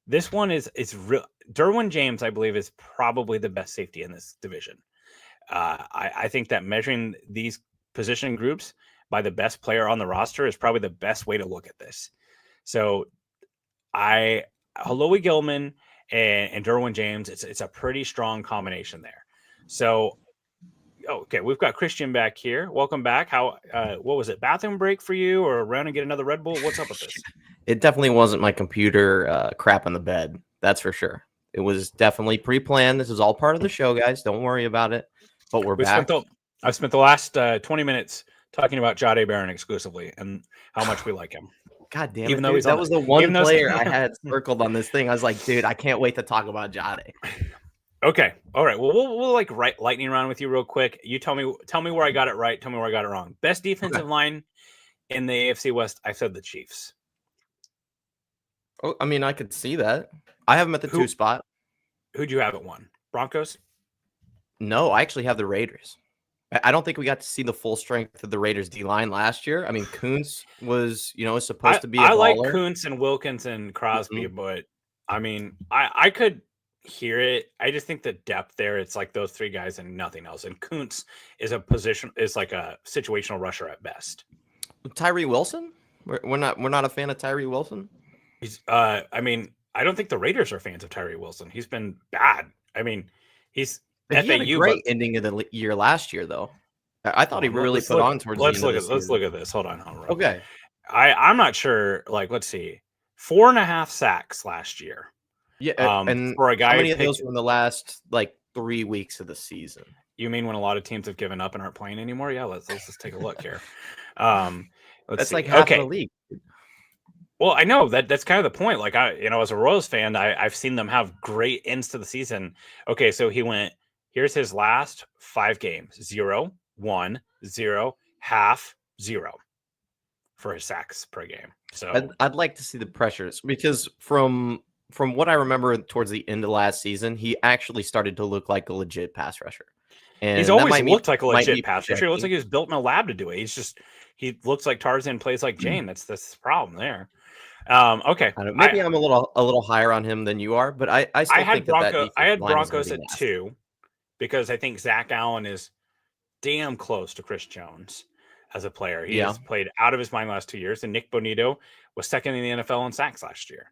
This one is real. Derwin James, I believe, is probably the best safety in this division. I think that measuring these position groups by the best player on the roster is probably the best way to look at this. So Haloi Gilman and Derwin James, it's a pretty strong combination there. So, okay, we've got Christian back here. Welcome back. How? What was it? Bathroom break for you, or run and get another Red Bull? What's up with this? It definitely wasn't my computer crap on the bed. That's for sure. It was definitely pre-planned. This is all part of the show, guys. Don't worry about it. But we're back. I've spent the last 20 minutes talking about Jahdae Barron exclusively and how much we like him. God damn even it, though dude. That was the one player I I had circled on this thing. I was like, dude, I can't wait to talk about Jahdae. Okay. All right. Well, we'll like lightning round with you real quick. You tell me where I got it right. Tell me where I got it wrong. Best defensive line in the AFC West. I said the Chiefs. Oh, I mean, I could see that. I have them at the 2 spot. Who'd you have at 1? Broncos? No, I actually have the Raiders. I don't think we got to see the full strength of the Raiders D-line last year. I mean, Kuntz was, supposed to be a baller. I like Kuntz and Wilkins and Crosby, but I mean, I could hear it. I just think the depth there, it's like those 3 guys and nothing else. And Kuntz is like a situational rusher at best. Tyree Wilson? We're not a fan of Tyree Wilson? He's I mean, I don't think the Raiders are fans of Tyree Wilson. He's been bad. I mean, he had a great ending of the year last year, though. I thought he really put on towards the end of the season. Let's look at this. Hold on. Okay. I'm not sure. Like, let's see, 4.5 sacks last year. Yeah, and for a guy, how many of those were in the last like 3 weeks of the season? You mean when a lot of teams have given up and aren't playing anymore? Yeah, let's just take a look here. That's like half of the league. Well, I know that's kind of the point. Like, as a Royals fan, I've seen them have great ends to the season. Okay, so here's his last 5 games: 0, 1, 0, half, 0 for his sacks per game. So I'd like to see the pressures, because from what I remember towards the end of last season, he actually started to look like a legit pass rusher. And he's always looked like a legit pass rusher. It looks like he was built in a lab to do it. He looks like Tarzan, plays like Jane. That's the problem there. Okay, maybe I'm a little higher on him than you are, but I still think I had Broncos at 2 because I think Zach Allen is damn close to Chris Jones as a player. He has played out of his mind last 2 years, and Nick Bonito was second in the NFL in sacks last year.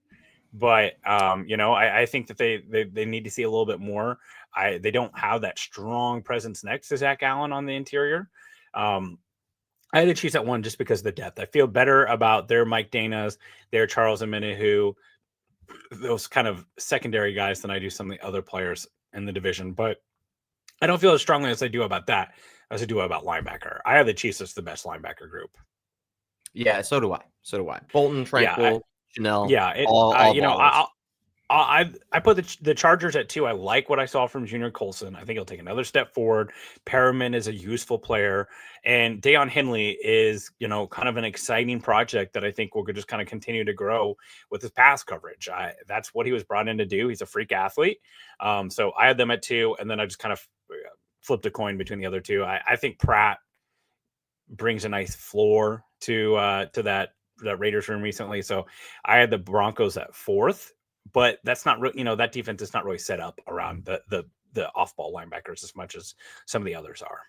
But I think that they need to see a little bit more. They don't have that strong presence next to Zach Allen on the interior. I had to choose that one just because of the depth. I feel better about their Mike Dana's, their Charles Omenihu, those kind of secondary guys than I do some of the other players in the division. But I don't feel as strongly as I do about that as I do about linebacker. I have the Chiefs as the best linebacker group. Yeah, so do I. Bolton, Tranquil, Chanel. Yeah, I put the Chargers at 2. I like what I saw from Junior Colson. I think he'll take another step forward. Perriman is a useful player, and Deion Henley is, kind of an exciting project that I think will just kind of continue to grow with his pass coverage. That's what he was brought in to do. He's a freak athlete. So I had them at 2, and then I just kind of flipped a coin between the other 2. I think Pratt brings a nice floor to that Raiders room recently. So I had the Broncos at 4th. But that's not, that defense is not really set up around the off-ball linebackers as much as some of the others are.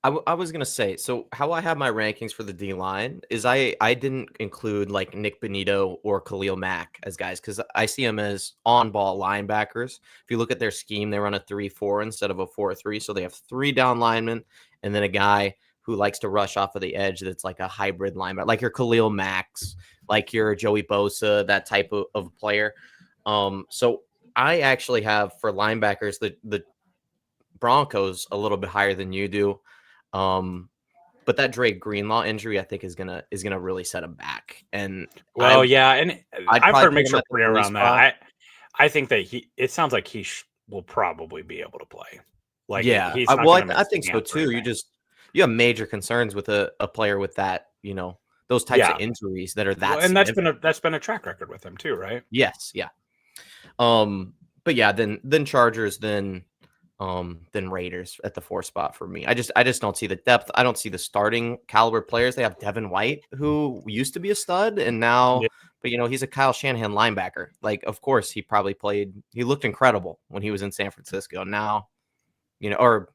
I was going to say, so how I have my rankings for the D-line is I didn't include like Nick Bonito or Khalil Mack as guys, because I see them as on-ball linebackers. If you look at their scheme, they run a 3-4 instead of a 4-3. So they have 3 down linemen and then a guy who likes to rush off of the edge that's like a hybrid linebacker, like your Khalil Macks, like your Joey Bosa, that type of player. So I actually have for linebackers the Broncos a little bit higher than you do. But that Drake Greenlaw injury, I think, is gonna really set him back. And and I've heard mixed report around that. I think that it sounds like he will probably be able to play. Like, he's not I think so too. You have major concerns with a player with that, those types of injuries that are that. And that's been a track record with him too, right? Yes, yeah. But yeah, then Chargers, then Raiders at the 4 spot for me. I just don't see the depth. I don't see the starting caliber players. They have Devin White, who used to be a stud, and now, but he's a Kyle Shanahan linebacker. Like, of course, he looked incredible when he was in San Francisco. Now, or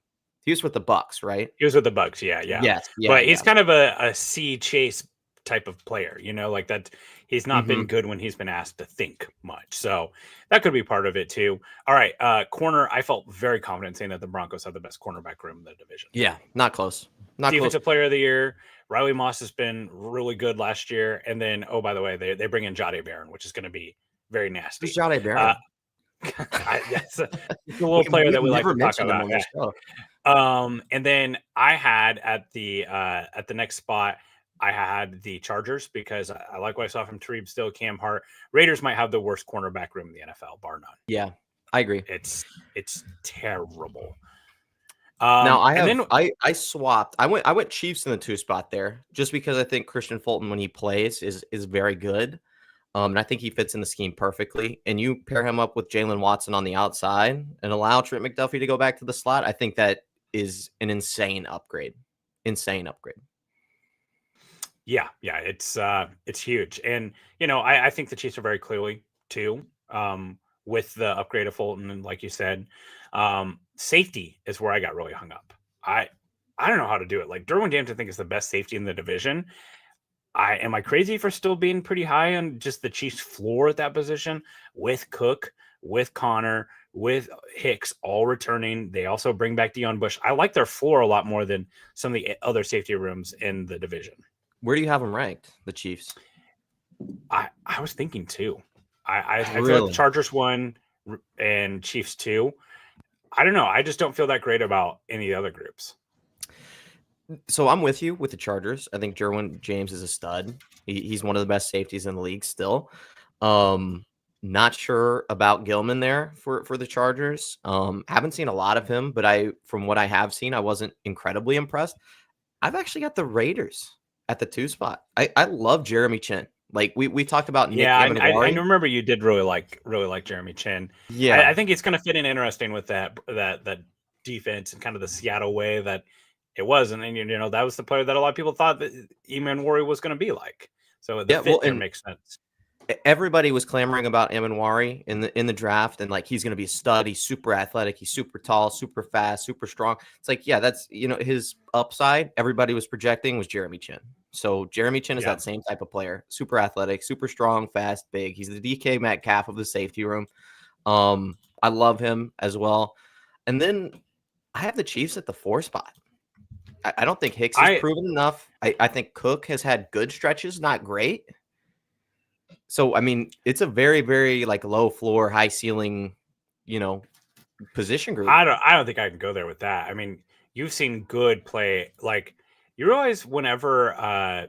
he was with the Bucks, right? He was with the Bucks, yeah. Yes, but he's kind of a C chase type of player, like that. He's not been good when he's been asked to think much. So that could be part of it too. All right. Corner. I felt very confident saying that the Broncos have the best cornerback room in the division. Yeah. Not close. Defensive player of the year. Riley Moss has been really good last year. And then, oh, by the way, they bring in Jahdae Barron, which is going to be very nasty. Who's Jahdae Barron? Yes, it's a little player that we like to talk about. Yeah. And then I had at the next spot, I had the Chargers because I like what I saw from Tareeb Still, Cam Hart. Raiders might have the worst cornerback room in the NFL, bar none. Yeah, I agree. It's terrible. Now I swapped. I went Chiefs in the 2 spot there just because I think Christian Fulton, when he plays, is very good. And I think he fits in the scheme perfectly. And you pair him up with Jalen Watson on the outside and allow Trent McDuffie to go back to the slot. I think that is an insane upgrade. Yeah, it's huge. And, I think the Chiefs are very clearly too, with the upgrade of Fulton. And like you said, safety is where I got really hung up. I don't know how to do it. Like, Derwin James, I think, is the best safety in the division. Am I crazy for still being pretty high on just the Chiefs floor at that position with Cook, with Connor, with Hicks all returning? They also bring back Deion Bush. I like their floor a lot more than some of the other safety rooms in the division. Where do you have them ranked, the Chiefs? I was thinking 2. I feel like Really? the Chargers 1 and Chiefs 2. I don't know. I just don't feel that great about any of the other groups. So I'm with you with the Chargers. I think Derwin James is a stud. He's one of the best safeties in the league still. Not sure about Gilman there for the Chargers. Haven't seen a lot of him, but from what I have seen, I wasn't incredibly impressed. I've actually got the Raiders at the 2 spot. I love Jeremy Chin. Like we talked about Nick I Amendola. remember you did really like Jeremy Chin. Yeah, I think it's going to fit in interesting with that defense and kind of the Seattle way that it was, and that was the player that a lot of people thought that Emanwari was going to be like. So the fit there makes sense. Everybody was clamoring about Emanwari in the draft, and like he's going to be a stud. He's super athletic. He's super tall, super fast, super strong. It's like, yeah, that's his upside. Everybody was projecting was Jeremy Chin. So Jeremy Chin is that same type of player, super athletic, super strong, fast, big. He's the DK Metcalf of the safety room. I love him as well. And then I have the Chiefs at the 4 spot. I don't think Hicks has proven enough. I think Cook has had good stretches, not great. So, I mean, it's a very, very like low floor, high ceiling, position group. I don't think I can go there with that. I mean, you've seen good play. Like, you realize whenever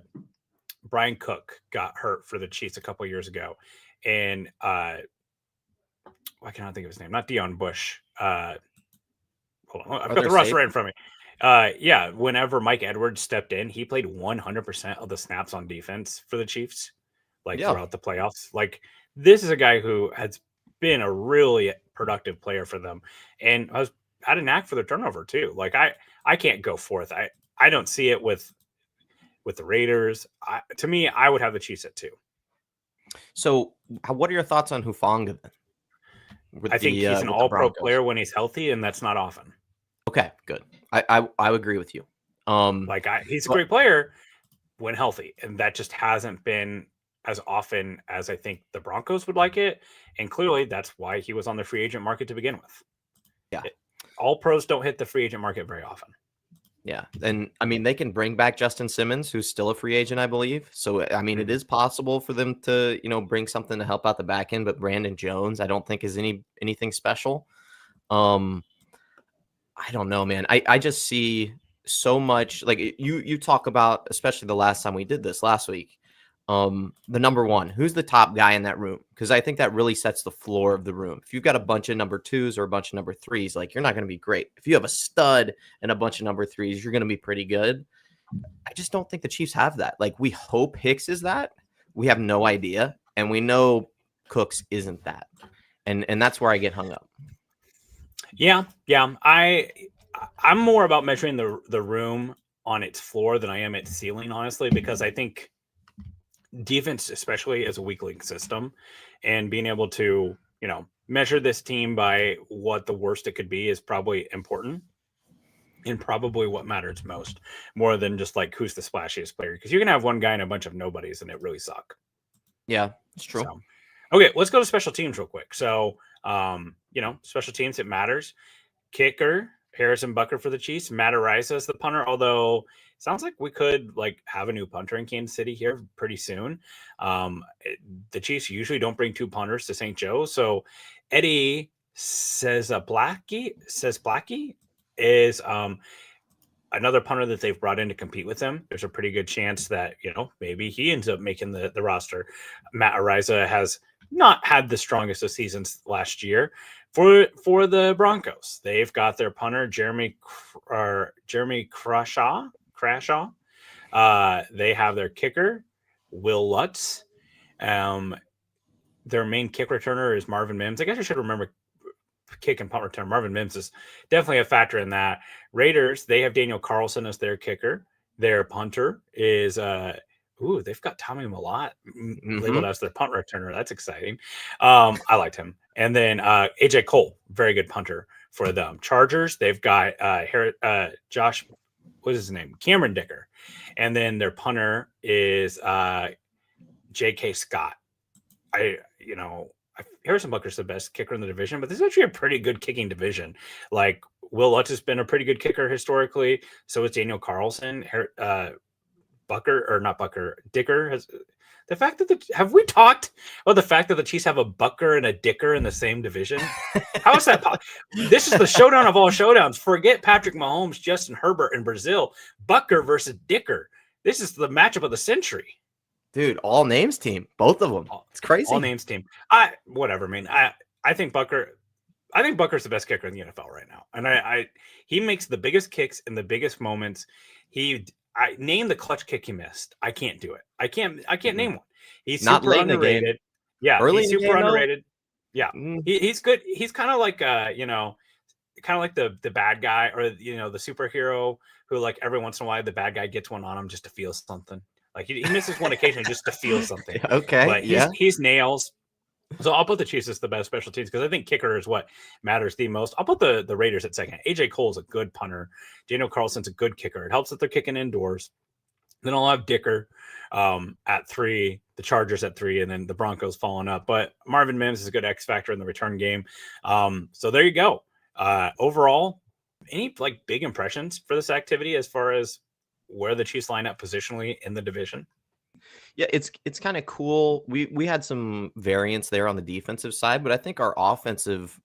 Brian Cook got hurt for the Chiefs a couple years ago, and why can't I think of his name? Not Deion Bush. Hold on, I've got the roster right in front of me. Whenever Mike Edwards stepped in, he played 100% of the snaps on defense for the Chiefs, throughout the playoffs. Like, this is a guy who has been a really productive player for them, and had a knack for the turnover too. Like, I can't go forth. I don't see it with the Raiders. To me, I would have the Chiefs at 2. So, what are your thoughts on Hufanga then? I think he's an all-pro player when he's healthy, and that's not often. Okay, good. I agree with you. He's a great player when healthy, and that just hasn't been as often as I think the Broncos would like it. And clearly, that's why he was on the free agent market to begin with. Yeah, all pros don't hit the free agent market very often. Yeah, and I mean, they can bring back Justin Simmons, who's still a free agent, I believe. So, I mean, it is possible for them to, bring something to help out the back end. But Brandon Jones, I don't think is anything special. I don't know, man. I just see so much. Like you talk about, especially the last time we did this last week. The number 1, who's the top guy in that room? Because I think that really sets the floor of the room. If you've got a bunch of number 2s or a bunch of number 3s, like, you're not going to be great. If you have a stud and a bunch of number 3s, you're going to be pretty good. I just don't think the Chiefs have that. Like, we hope Hicks is that. We have no idea. And we know Cooks isn't that. And that's where I get hung up. Yeah. I'm more about measuring the room on its floor than I am its ceiling, honestly, because I think defense, especially as a weak link system, and being able to, measure this team by what the worst it could be is probably important, and probably what matters most, more than just like who's the splashiest player. Because you can have one guy and a bunch of nobodies, and it really suck. Yeah, it's true. So, okay, let's go to special teams real quick. So, special teams, it matters. Kicker, Harrison Butker for the Chiefs. Matt Araiza is the punter, although it sounds like we could have a new punter in Kansas City here pretty soon. The Chiefs usually don't bring 2 punters to St. Joe. So Eddie says Blackie is another punter that they've brought in to compete with them. There's a pretty good chance that, maybe he ends up making the roster. Matt Araiza has not had the strongest of seasons last year. For the Broncos, they've got their punter Jeremy Crashaw. They have their kicker Will Lutz. Their main kick returner is Marvin Mims. I guess I should remember kick and punt return. Marvin Mims is definitely a factor in that. Raiders, they have Daniel Carlson as their kicker. Their punter is they've got Tommy Millott labeled as their punt returner. That's exciting. I liked him. And then AJ Cole, very good punter for them. Chargers, they've got Josh, what is his name? Cameron Dicker And then their punter is J.K. Scott. Harrison Butker's the best kicker in the division, but this is actually a pretty good kicking division. Like Will Lutz has been a pretty good kicker historically. So is Daniel Carlson. Dicker has the fact that have we talked about the fact that the Chiefs have a Bucker and a Dicker in the same division? How is that possible? This is the showdown of all showdowns. Forget Patrick Mahomes, Justin Herbert in Brazil. Bucker versus Dicker. This is the matchup of the century. Dude, all names team, both of them. It's crazy. All names team. Whatever, man. I think Bucker's the best kicker in the NFL right now. And he makes the biggest kicks in the biggest moments. I name the clutch kick he missed. I can't do it. I can't name one. He's not super underrated. Yeah, early he's super underrated. Yeah, Mm. he's good. He's kind of like kind of like the bad guy or the superhero who like every once in a while the bad guy gets one on him just to feel something. Like he misses one occasionally just to feel something. Okay, but he's nails. So I'll put the Chiefs as the best special teams because I think kicker is what matters the most. I'll put the Raiders at second. AJ Cole's a good punter. Daniel Carlson's a good kicker. It helps that they're kicking indoors. Then I'll have Dicker at 3, the Chargers at 3, and then the Broncos following up. But Marvin Mims is a good X factor in the return game. So there you go. Overall, any like big impressions for this activity as far as where the Chiefs line up positionally in the division? Yeah, it's kind of cool. We had some variance there on the defensive side, but I think our offensive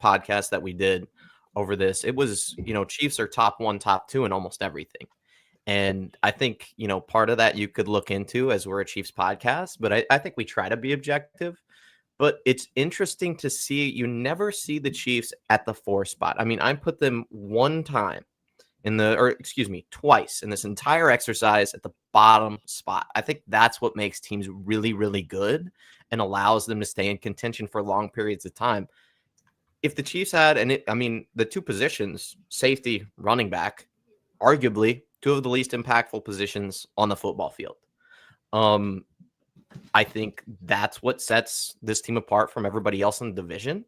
podcast that we did over this, it was, Chiefs are top 1, top 2 in almost everything. And I think, part of that you could look into as we're a Chiefs podcast, but I think we try to be objective. But it's interesting to see, you never see the Chiefs at the 4 spot. I mean, I put them twice in this entire exercise at the bottom spot. I think that's what makes teams really, really good and allows them to stay in contention for long periods of time. If the Chiefs had, the 2 positions, safety, running back, arguably 2 of the least impactful positions on the football field. I think that's what sets this team apart from everybody else in the division.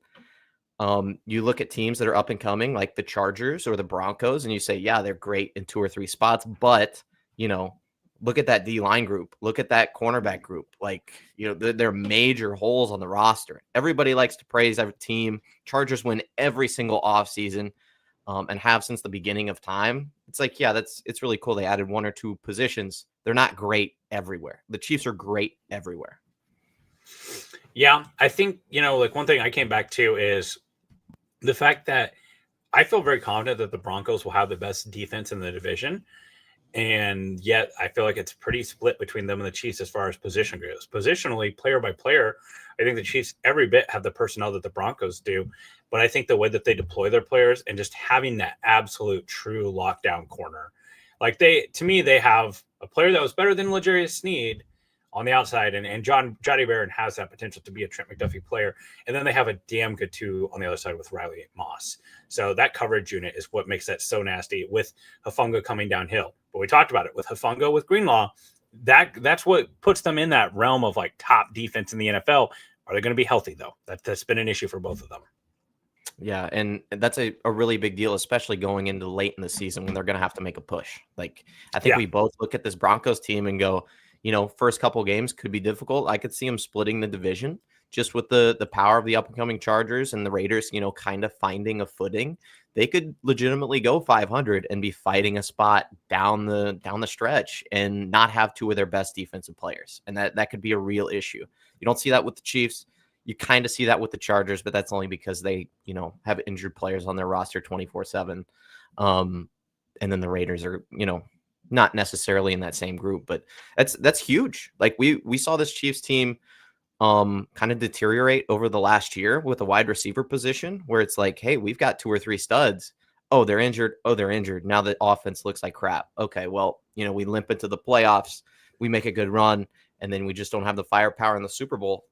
You look at teams that are up and coming, like the Chargers or the Broncos, and you say, yeah, they're great in 2 or 3 spots, but, look at that D-line group. Look at that cornerback group. Like, they're major holes on the roster. Everybody likes to praise every team. Chargers win every single offseason and have since the beginning of time. It's like, yeah, it's really cool. They added 1 or 2 positions. They're not great everywhere. The Chiefs are great everywhere. Yeah, I think, like one thing I came back to is the fact that I feel very confident that the Broncos will have the best defense in the division. And yet I feel like it's pretty split between them and the Chiefs as far as position goes. Positionally, player by player, I think the Chiefs every bit have the personnel that the Broncos do. But I think the way that they deploy their players and just having that absolute true lockdown corner, like they have a player that was better than L'Jarius Sneed on the outside, and Johnny Barron has that potential to be a Trent McDuffie player. And then they have a damn good 2 on the other side with Riley Moss. So that coverage unit is what makes that so nasty with Hufanga coming downhill. But we talked about it with Hufanga, with Greenlaw. That's what puts them in that realm of like top defense in the NFL. Are they going to be healthy though? That's been an issue for both of them. Yeah, and that's a really big deal, especially going into late in the season when they're going to have to make a push. Like, I think we both look at this Broncos team and go, first couple games could be difficult. I could see them splitting the division just with the power of the up-and-coming Chargers and the Raiders, kind of finding a footing. They could legitimately go 500 and be fighting a spot down the stretch and not have 2 of their best defensive players. And that could be a real issue. You don't see that with the Chiefs. You kind of see that with the Chargers, but that's only because they, have injured players on their roster 24/7. And then the Raiders are, not necessarily in that same group, but that's huge. Like we saw this Chiefs team kind of deteriorate over the last year with a wide receiver position where it's like, hey, we've got 2 or 3 studs. Oh, they're injured. Oh, they're injured. Now the offense looks like crap. Okay, well, we limp into the playoffs, we make a good run, and then we just don't have the firepower in the Super Bowl.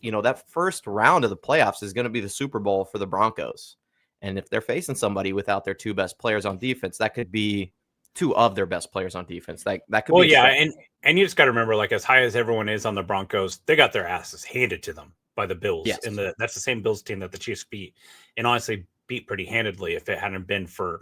That first round of the playoffs is going to be the Super Bowl for the Broncos. And if they're facing somebody without their 2 best players on defense, that could be 2 of their best players on defense. That could be. Well, yeah, and you just got to remember, like, as high as everyone is on the Broncos, they got their asses handed to them by the Bills. Yes. And that's the same Bills team that the Chiefs beat. And honestly, beat pretty handedly if it hadn't been for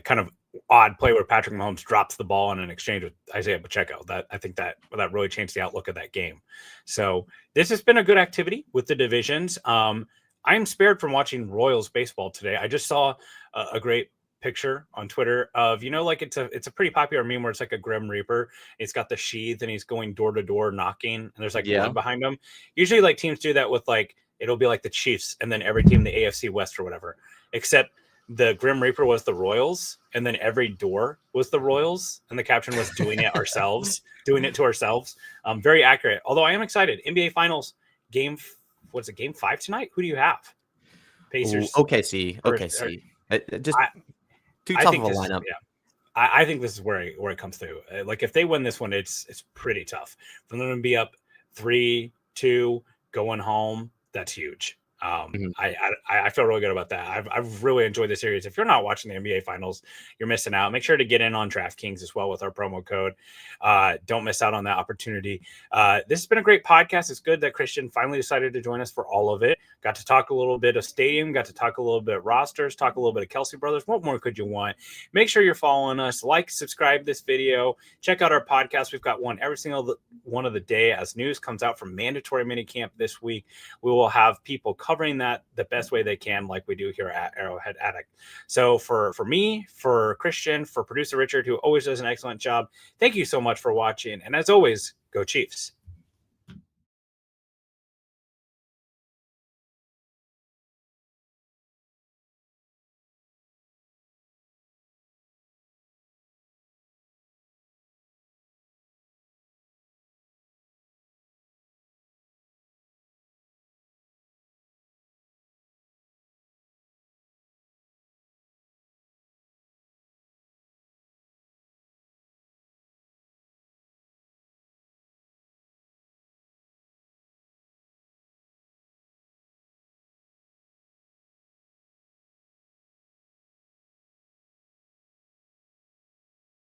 kind of odd play where Patrick Mahomes drops the ball in an exchange with Isaiah Pacheco. I think that really changed the outlook of that game. So this has been a good activity with the divisions. I'm spared from watching Royals baseball today. I just saw a great picture on Twitter of, like it's a pretty popular meme where it's like a Grim Reaper. It's got the sheath and he's going door to door knocking and there's like blood behind him. Usually like teams do that with like, it'll be like the Chiefs and then every team in the AFC West or whatever, except the Grim Reaper was the Royals and then every door was the Royals and the caption was doing it to ourselves. Very accurate. Although I am excited. NBA Finals game 5 tonight? Who do you have? Pacers. OKC. Just too tough of a lineup. I think this is where it comes through. Like if they win this one, it's pretty tough. For them to be up 3-2 going home, that's huge. I feel really good about that. I've really enjoyed the series. If you're not watching the NBA Finals, you're missing out. Make sure to get in on DraftKings as well with our promo code. Don't miss out on that opportunity. This has been a great podcast. It's good that Christian finally decided to join us for all of it. Got to talk a little bit of stadium, got to talk a little bit of rosters, talk a little bit of Kelsey Brothers. What more could you want? Make sure you're following us. Like, subscribe this video. Check out our podcast. We've got one every single one of the day as news comes out from mandatory minicamp this week. We will have people covering that the best way they can, like we do here at Arrowhead Addict. So for me, for Christian, for producer Richard, who always does an excellent job, thank you so much for watching. And as always, go Chiefs.